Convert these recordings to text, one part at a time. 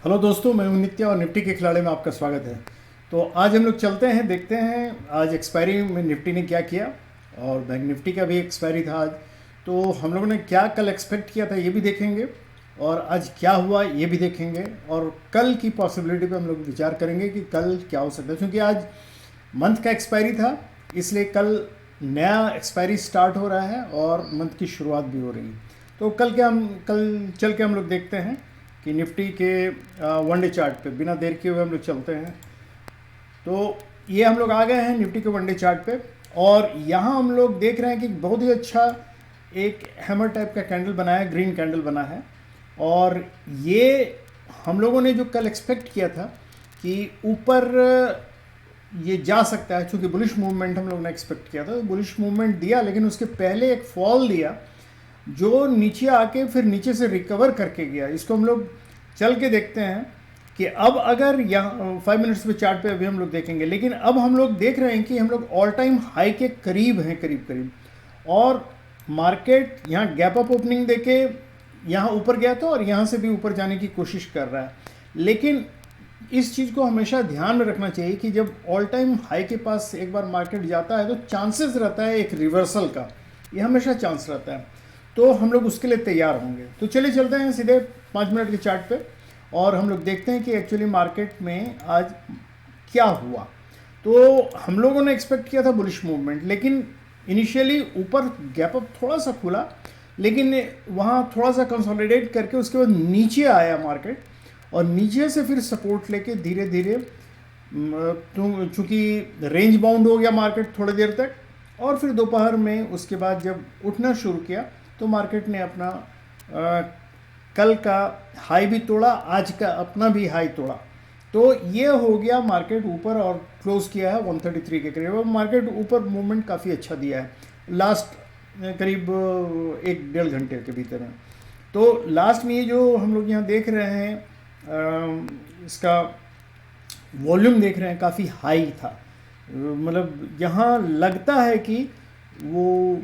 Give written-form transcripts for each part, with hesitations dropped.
Hello दोस्तों, मैं हूं नित्य और निफ्टी के खिलाड़ी में आपका स्वागत है। तो आज हम लोग चलते हैं, देखते हैं आज एक्सपायरी में निफ्टी ने क्या किया और बैंक निफ्टी का भी एक्सपायरी था आज। तो हम लोगों ने क्या कल एक्सपेक्ट किया था ये भी देखेंगे और आज क्या हुआ ये भी देखेंगे और कल की पॉसिबिलिटी पे हम लोग विचार करेंगे कि कल क्या हो सकता है, क्योंकि आज मंथ का एक्सपायरी था, इसलिए कल नया एक्सपायरी स्टार्ट हो रहा है और मंथ की शुरुआत भी हो रही है। तो कल चल के हम लोग देखते हैं कि निफ्टी के वनडे चार्ट पे बिना देर किए हुए हम लोग चलते हैं। तो ये हम लोग आ गए हैं निफ्टी के वनडे चार्ट पे और यहाँ हम लोग देख रहे हैं कि बहुत ही अच्छा एक हैमर टाइप का कैंडल बना है, ग्रीन कैंडल बना है। और ये हम लोगों ने जो कल एक्सपेक्ट किया था कि ऊपर ये जा सकता है, चूँकि बुलिश मूवमेंट हम लोग ने एक्सपेक्ट किया था, तो बुलिश मूवमेंट दिया, लेकिन उसके पहले एक फॉल दिया जो नीचे आके फिर नीचे से रिकवर करके गया। इसको हम लोग चल के देखते हैं कि अब अगर यहाँ 5 मिनट्स पे चार्ट पे अभी हम लोग देखेंगे, लेकिन अब हम लोग देख रहे हैं कि हम लोग ऑल टाइम हाई के करीब हैं, करीब, और मार्केट यहाँ गैप अप ओपनिंग देके यहाँ ऊपर गया था और यहाँ से भी ऊपर जाने की कोशिश कर रहा है। लेकिन इस चीज़ को हमेशा ध्यान में रखना चाहिए कि जब ऑल टाइम हाई के पास एक बार मार्केट जाता है तो चांसेस रहता है एक रिवर्सल का, ये हमेशा चांस रहता है। तो हम लोग उसके लिए तैयार होंगे। तो चलिए चलते हैं सीधे 5 मिनट के चार्ट पे और हम लोग देखते हैं कि एक्चुअली मार्केट में आज क्या हुआ। तो हम लोगों ने एक्सपेक्ट किया था बुलिश मूवमेंट, लेकिन इनिशियली ऊपर गैप अप थोड़ा सा खुला, लेकिन वहाँ थोड़ा सा कंसोलिडेट करके उसके बाद नीचे आया मार्केट और नीचे से फिर सपोर्ट लेके धीरे धीरे, चूँकि रेंज बाउंड हो गया मार्केट थोड़ी देर तक, और फिर दोपहर में उसके बाद जब उठना शुरू किया तो मार्केट ने अपना कल का हाई भी तोड़ा, आज का अपना भी हाई तोड़ा। तो ये हो गया मार्केट ऊपर और क्लोज किया है 133 के करीब। मार्केट ऊपर मूवमेंट काफ़ी अच्छा दिया है लास्ट करीब 1-1.5 घंटे के भीतर में। तो लास्ट में ये जो हम लोग यहाँ देख रहे हैं, इसका वॉल्यूम देख रहे हैं, काफ़ी हाई था। मतलब यहाँ लगता है कि वो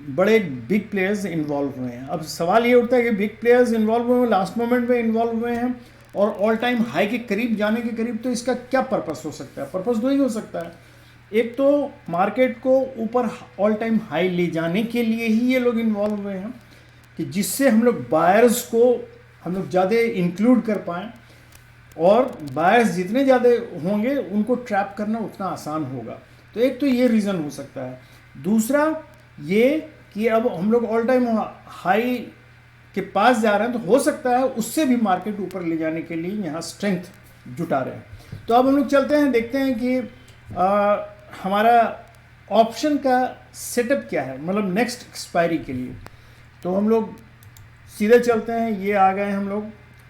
बड़े बिग प्लेयर्स इन्वॉल्व हुए हैं। अब सवाल ये उठता है कि बिग प्लेयर्स इन्वॉल्व हुए हैं, लास्ट मोमेंट में इन्वॉल्व हुए हैं और ऑल टाइम हाई के करीब जाने के करीब, तो इसका क्या पर्पस हो सकता है? पर्पस दो ही हो सकता है। एक तो मार्केट को ऊपर ऑल टाइम हाई ले जाने के लिए ही ये लोग इन्वॉल्व हुए हैं कि जिससे हम लोग बायर्स को हम लोग ज़्यादा इंक्लूड कर पाएँ, और बायर्स जितने ज़्यादा होंगे उनको ट्रैप करना उतना आसान होगा। तो एक तो ये रीज़न हो सकता है। दूसरा ये कि अब हम लोग ऑल टाइम हाई के पास जा रहे हैं, तो हो सकता है उससे भी मार्केट ऊपर ले जाने के लिए यहाँ स्ट्रेंथ जुटा रहे हैं। तो अब हम लोग चलते हैं, देखते हैं कि हमारा ऑप्शन का सेटअप क्या है, मतलब नेक्स्ट एक्सपायरी के लिए। तो हम लोग सीधे चलते हैं, ये आ गए हम लोग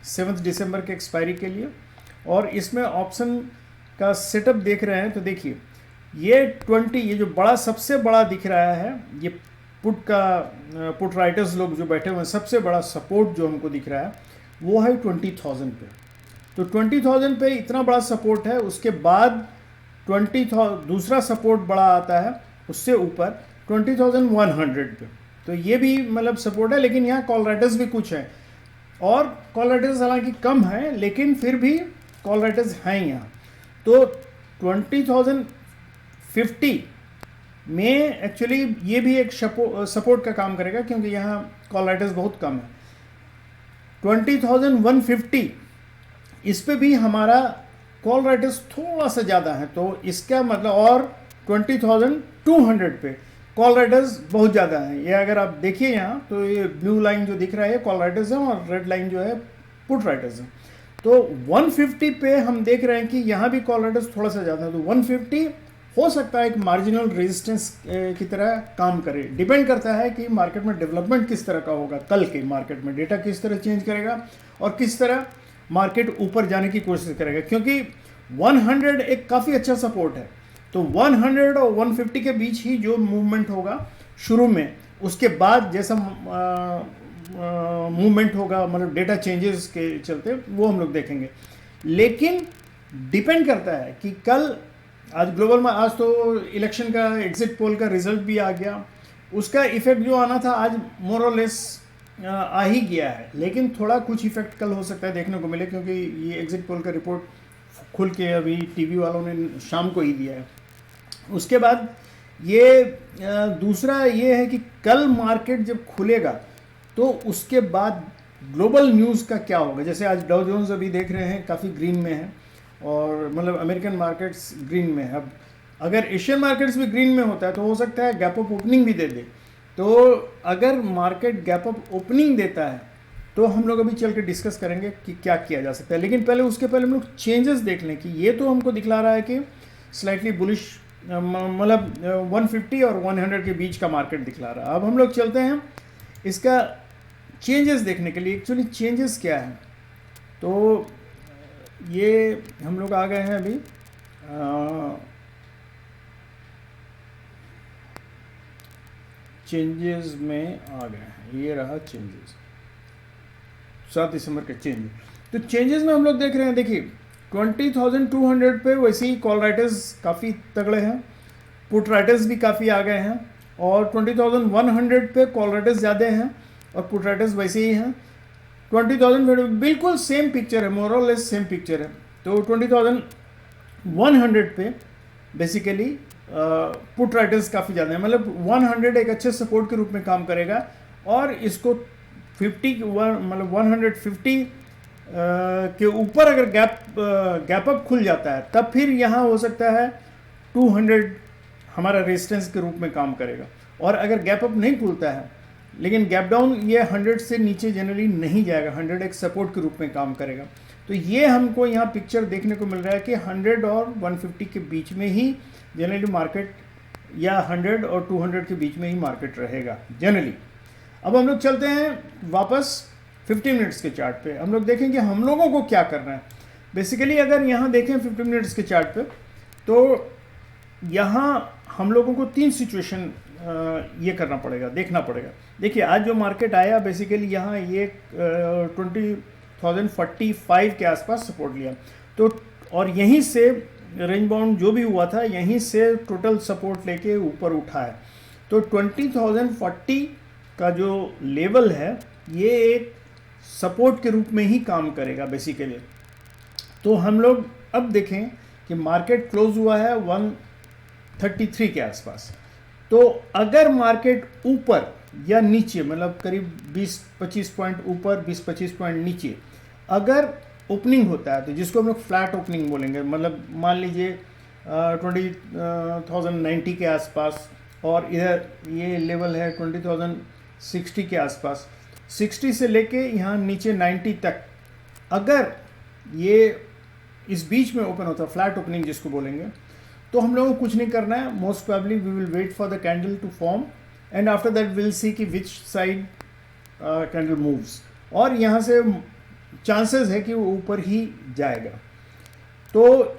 7 दिसंबर के एक्सपायरी के लिए और इसमें ऑप्शन का सेटअप देख रहे हैं। तो देखिए ये 20, ये जो बड़ा सबसे बड़ा दिख रहा है, ये पुट राइटर्स लोग जो बैठे हुए हैं, सबसे बड़ा सपोर्ट जो हमको दिख रहा है वो है 20,000 पे। तो 20,000 पे इतना बड़ा सपोर्ट है। उसके बाद 20,000 दूसरा सपोर्ट बड़ा आता है, उससे ऊपर 20,100 पे। तो ये भी मतलब सपोर्ट है, लेकिन यहाँ कॉल राइटर्स भी कुछ हैं और कॉल राइटर्स हालांकि कम है, लेकिन फिर भी कॉल राइटर्स हैं यहाँ। तो 20,050 में एक्चुअली ये भी एक सपोर्ट का काम करेगा, क्योंकि यहाँ कॉल राइटर्स बहुत कम है। 20,150 इस पे भी हमारा कॉल राइटर्स थोड़ा सा ज़्यादा है, तो इसका मतलब, और 20,200 पे कॉल राइटर्स बहुत ज़्यादा हैं। ये अगर आप देखिए यहाँ, तो ये ब्लू लाइन जो दिख रहा है कॉल राइटर्स हैं और रेड लाइन जो है पुट राइटर्स हैं। तो 150 पे हम देख रहे हैं कि यहाँ भी कॉल राइटर्स थोड़ा सा ज़्यादा है। तो 150 हो सकता है एक मार्जिनल रेजिस्टेंस की तरह काम करे। डिपेंड करता है कि मार्केट में डेवलपमेंट किस तरह का होगा, कल के मार्केट में डेटा किस तरह चेंज करेगा और किस तरह मार्केट ऊपर जाने की कोशिश करेगा, क्योंकि 100 एक काफ़ी अच्छा सपोर्ट है। तो 100 और 150 के बीच ही जो मूवमेंट होगा शुरू में, उसके बाद जैसा मूवमेंट होगा, मतलब डेटा चेंजेस के चलते, वो हम लोग देखेंगे। लेकिन डिपेंड करता है कि कल, आज ग्लोबल में, आज तो इलेक्शन का एग्जिट पोल का रिजल्ट भी आ गया, उसका इफेक्ट जो आना था आज मोर और लेस आ ही गया है, लेकिन थोड़ा कुछ इफेक्ट कल हो सकता है देखने को मिले, क्योंकि ये एग्जिट पोल का रिपोर्ट खुल के अभी टीवी वालों ने शाम को ही दिया है। उसके बाद ये दूसरा ये है कि कल मार्केट जब खुलेगा तो उसके बाद ग्लोबल न्यूज़ का क्या होगा। जैसे आज डाउ जोन्स अभी देख रहे हैं काफ़ी ग्रीन में है, और मतलब अमेरिकन मार्केट्स ग्रीन में है। अब अगर एशियन मार्केट्स भी ग्रीन में होता है तो हो सकता है गैप अप ओपनिंग भी दे दे। तो अगर मार्केट गैप अप ओपनिंग देता है तो हम लोग अभी चल के डिस्कस करेंगे कि क्या किया जा सकता है, लेकिन पहले उसके पहले हम लोग चेंजेस देख लें कि ये तो हमको दिखला रहा है कि स्लाइटली बुलिश, मतलब 150 और 100 के बीच का मार्केट दिखला रहा है। अब हम लोग चलते हैं इसका चेंजेस देखने के लिए। एक्चुअली चेंजेस क्या है, तो ये हम लोग आ गए हैं अभी चेंजेस में आ गए हैं। ये रहा चेंजेस, 7 दिसंबर के चेंज। तो चेंजेस में हम लोग देख रहे हैं, देखिए 20,200 पे वैसे ही कॉल राइटर्स काफ़ी तगड़े हैं, पुट राइटर्स भी काफ़ी आ गए हैं, और 20,100 पे कॉल राइटर्स ज़्यादा हैं और पुट राइटर्स वैसे ही हैं। 20,000 बिल्कुल सेम पिक्चर है, मोर और लेस सेम पिक्चर है। तो 20,100 पे बेसिकली पुट राइटर्स काफ़ी ज़्यादा है, मतलब 100 एक अच्छे सपोर्ट के रूप में काम करेगा, और इसको 50 मतलब 150 के ऊपर अगर गैप अप खुल जाता है तब फिर यहाँ हो सकता है 200 हमारा रेजिस्टेंस के रूप में काम करेगा। और अगर गैप अप नहीं खुलता है लेकिन गैप डाउन, ये 100 से नीचे जनरली नहीं जाएगा, 100 एक सपोर्ट के रूप में काम करेगा। तो ये हमको यहाँ पिक्चर देखने को मिल रहा है कि 100 और 150 के बीच में ही जनरली मार्केट, या 100 और 200 के बीच में ही मार्केट रहेगा जनरली। अब हम लोग चलते हैं वापस 50 मिनट्स के चार्ट पे। हम लोग देखेंगे हम लोगों को क्या करना है। बेसिकली अगर यहाँ देखें 50 मिनट्स के चार्ट पे, तो यहाँ हम लोगों को 3 सिचुएशन ये करना पड़ेगा, देखना पड़ेगा। देखिए आज जो मार्केट आया बेसिकली यहाँ ये 20,045 के आसपास सपोर्ट लिया, तो और यहीं से रेंज बाउंड जो भी हुआ था यहीं से टोटल सपोर्ट लेके ऊपर उठा है। तो 20,040 का जो लेवल है ये एक सपोर्ट के रूप में ही काम करेगा बेसिकली। तो हम लोग अब देखें कि मार्केट क्लोज हुआ है 133 के आसपास। तो अगर मार्केट ऊपर या नीचे, मतलब करीब 20-25 पॉइंट ऊपर 20-25 पॉइंट नीचे अगर ओपनिंग होता है, तो जिसको हम लोग फ्लैट ओपनिंग बोलेंगे, मतलब मान लीजिए 20,090 के आसपास, और इधर ये लेवल है 20,060 के आसपास, 60 से लेके यहाँ नीचे 90 तक अगर ये इस बीच में ओपन होता है, फ्लैट ओपनिंग जिसको बोलेंगे, तो हम लोगों को कुछ नहीं करना है। Most probably we will wait for the candle to form, and after that will see कि विच साइड कैंडल मूव्स, और यहाँ से चांसेस है कि वो ऊपर ही जाएगा। तो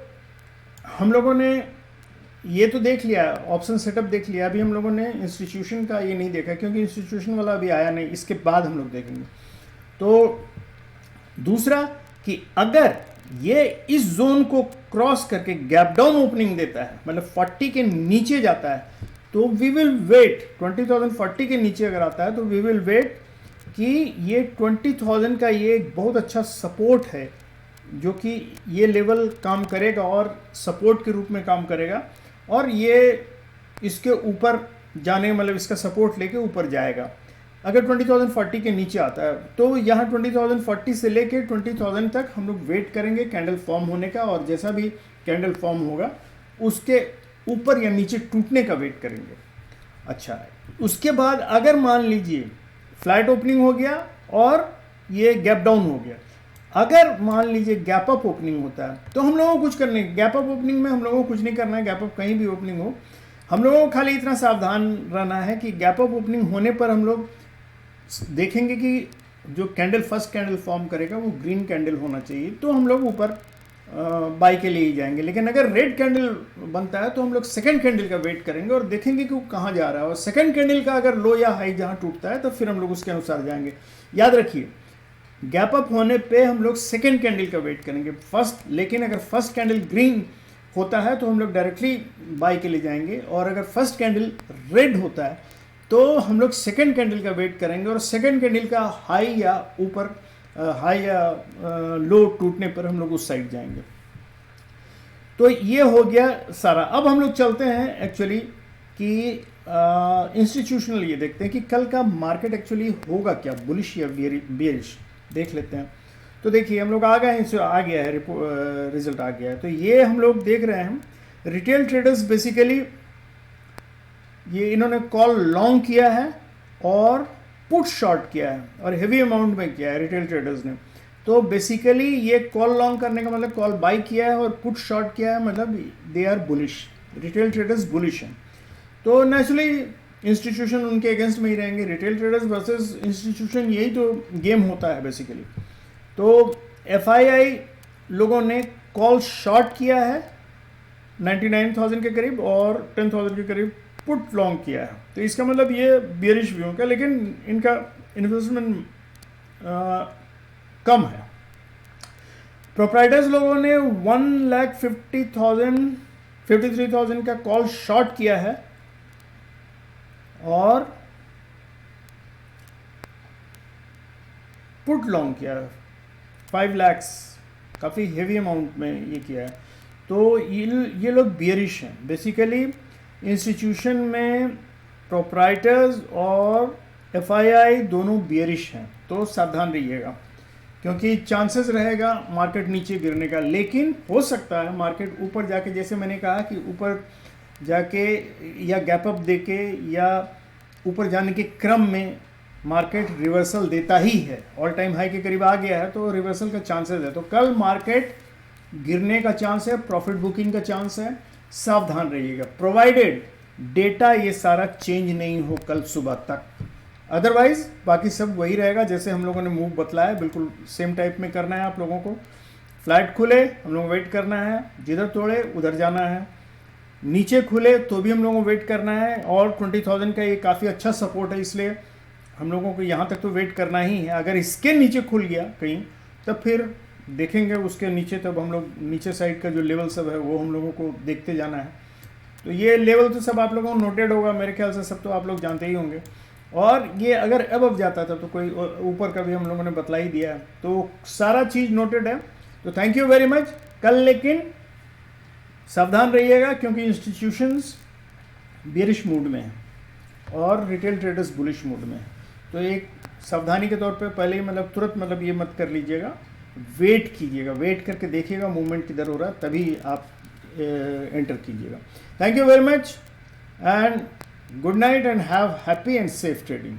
हम लोगों ने ये तो देख लिया, ऑप्शन सेटअप देख लिया। अभी हम लोगों ने इंस्टीट्यूशन का ये नहीं देखा, क्योंकि इंस्टीट्यूशन वाला अभी आया नहीं, इसके बाद हम लोग देखेंगे। तो दूसरा कि अगर ये इस जोन को क्रॉस करके गैप डाउन ओपनिंग देता है, मतलब 40 के नीचे जाता है, तो वी विल वेट, 20,040 के नीचे अगर आता है तो वी विल वेट कि ये 20,000 का ये एक बहुत अच्छा सपोर्ट है, जो कि ये लेवल काम करेगा और सपोर्ट के रूप में काम करेगा, और ये इसके ऊपर जाने, मतलब इसका सपोर्ट लेके ऊपर जाएगा। अगर 20,040 के नीचे आता है तो यहाँ 20,040 से लेके 20,000 तक हम लोग वेट करेंगे कैंडल फॉर्म होने का, और जैसा भी कैंडल फॉर्म होगा उसके ऊपर या नीचे टूटने का वेट करेंगे। अच्छा, उसके बाद अगर मान लीजिए फ्लैट ओपनिंग हो गया और ये गैप डाउन हो गया, अगर मान लीजिए गैप अप ओपनिंग होता है, तो हम लोगों को कुछ करने, गैप अप ओपनिंग में हम लोगों को कुछ नहीं करना है। गैप अप कहीं भी ओपनिंग हो, हम लोगों को खाली इतना सावधान रहना है कि गैप अप ओपनिंग होने पर हम लोग देखेंगे कि जो कैंडल फर्स्ट कैंडल फॉर्म करेगा वो ग्रीन कैंडल होना चाहिए, तो हम लोग ऊपर बाई के लिए ही जाएंगे। लेकिन अगर रेड कैंडल बनता है तो हम लोग सेकंड कैंडल का वेट करेंगे और देखेंगे कि वो कहाँ जा रहा है, और सेकंड कैंडल का अगर लो या हाई जहाँ टूटता है तो फिर हम लोग उसके अनुसार जाएंगे। याद रखिए, गैप अप होने पे हम लोग सेकंड कैंडल का वेट करेंगे फर्स्ट, लेकिन अगर फर्स्ट कैंडल ग्रीन होता है तो हम लोग डायरेक्टली बाई के लिए जाएंगे, और अगर फर्स्ट कैंडल रेड होता है तो हम लोग सेकेंड कैंडल का वेट करेंगे और सेकेंड कैंडल का हाई या ऊपर हाई या लो टूटने पर हम लोग उस साइड जाएंगे। तो ये हो गया सारा। अब हम लोग चलते हैं एक्चुअली कि इंस्टीट्यूशनल ये देखते हैं कि कल का मार्केट एक्चुअली होगा क्या, बुलिश या बियरिश, देख लेते हैं। तो देखिए हम लोग आ गए हैं, आ गया है रिजल्ट आ गया है। तो ये हम लोग देख रहे हैं रिटेल ट्रेडर्स बेसिकली ये इन्होंने कॉल लॉन्ग किया है और पुट शॉर्ट किया है और हेवी अमाउंट में किया है रिटेल ट्रेडर्स ने। तो बेसिकली ये कॉल लॉन्ग करने का मतलब कॉल बाई किया है और पुट शॉर्ट किया है, मतलब they are bullish, retail traders bullish हैं। तो नेचुरली इंस्टीट्यूशन उनके अगेंस्ट में ही रहेंगे, रिटेल ट्रेडर्स वर्सेस इंस्टीट्यूशन, यही तो गेम होता है बेसिकली। तो एफआईआई लोगों ने कॉल शॉर्ट किया है 99,000 के करीब और 10,000 के करीब पुट लॉन्ग किया है। तो इसका मतलब ये बियरिश व्यू का, लेकिन इनका इन्वेस्टमेंट कम है। प्रोप्राइटर्स लोगों ने 1,53,000 का कॉल शॉर्ट किया है और पुट लॉन्ग किया है 5 लाख, काफ़ी हेवी अमाउंट में ये किया है। तो ये लोग बियरिश हैं बेसिकली। इंस्टीट्यूशन में प्रोप्राइटर्स और एफआईआई दोनों बियरिश हैं, तो सावधान रहिएगा क्योंकि चांसेस रहेगा मार्केट नीचे गिरने का। लेकिन हो सकता है मार्केट ऊपर जाके, जैसे मैंने कहा कि ऊपर जाके या गैप अप देके या ऊपर जाने के क्रम में मार्केट रिवर्सल देता ही है। ऑल टाइम हाई के करीब आ गया है तो रिवर्सल का चांसेस है। तो कल मार्केट गिरने का चांस है, प्रॉफिट बुकिंग का चांस है, सावधान रहिएगा प्रोवाइडेड डेटा ये सारा चेंज नहीं हो कल सुबह तक। अदरवाइज बाकी सब वही रहेगा जैसे हम लोगों ने मूव बतलाया, बिल्कुल सेम टाइप में करना है आप लोगों को। फ्लैट खुले हम लोगों को वेट करना है, जिधर तोड़े उधर जाना है, नीचे खुले तो भी हम लोगों को वेट करना है। और 20,000 का ये काफ़ी अच्छा सपोर्ट है, इसलिए हम लोगों को यहाँ तक तो वेट करना ही है। अगर इसके नीचे खुल गया कहीं तब फिर देखेंगे उसके नीचे, तब हम लोग नीचे साइड का जो लेवल सब है वो हम लोगों को देखते जाना है। तो ये लेवल तो सब आप लोगों को नोटेड होगा मेरे ख्याल से, सब तो आप लोग जानते ही होंगे। और ये अगर अब जाता था तो कोई ऊपर का भी हम लोगों ने बतला ही दिया है, तो सारा चीज़ नोटेड है। तो थैंक यू वेरी मच। कल लेकिन सावधान रहिएगा क्योंकि इंस्टीट्यूशंस बियरिश मूड में है और रिटेल ट्रेडर्स बुलिश मूड में है। तो एक सावधानी के तौर पे पहले ही मतलब तुरंत मतलब ये मत कर लीजिएगा, वेट कीजिएगा, वेट करके देखिएगा मूवमेंट किधर हो रहा है तभी आप एंटर कीजिएगा। Thank you very much and good night and have happy and safe trading.